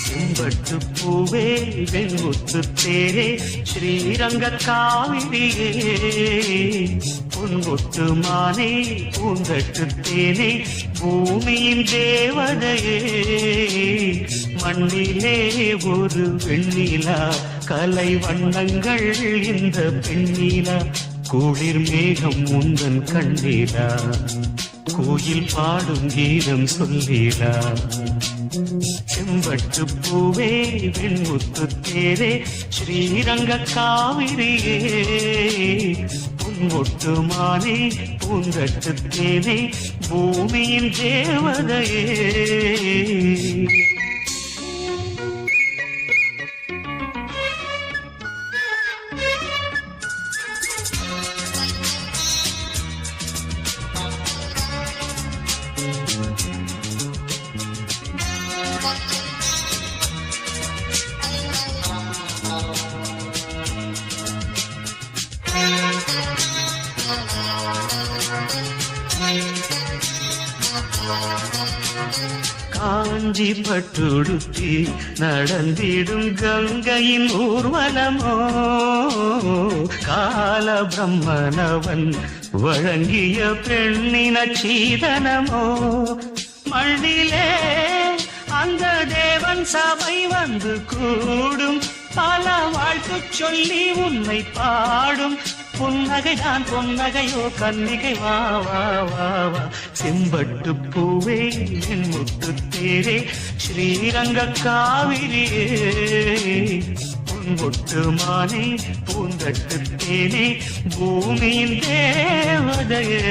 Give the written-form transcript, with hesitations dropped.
செம்பட்டு பூவே வெண்முத்து தேரே ஸ்ரீரங்க காவிரியே பொன்முட்டு மானே பூந்தட்டு தேனே பூமியின் தேவதையே மண்ணிலே ஒரு வெண்ணிலா கலை வண்ணங்கள் இந்த பெண்ணிலா குளிர் மேகம் முந்தன் கண்ணீரா கோயில் பாடும் கீதம் சொல்லீரா செம்பட்டு பூவே வெண்முத்து தேரே ஸ்ரீரங்க காவிரியே பொன்மொட்டு மானே பூந்தட்டு தேனே பூமியின் தேவதையே காஞ்சி பட்டுடுத்தி நடந்திடும் கங்கையின் ஊர்வலமோ கால பிரம்மனவன் வழங்கிய பெண்ணின சீதனமோ மண்ணிலே அந்த தேவன் சபை வந்து கூடும் பல வாழ்த்து சொல்லி உன்னை பாடும் புன்னகைதான் பொன்னகையோ கன்னிகை வா வா வா வா செம்பட்டு பூவே முத்து தேரே ஸ்ரீரங்க காவிரியே பொன்மொட்டு மானே பூந்தட்டு தேனே பூமியின் தேவதையே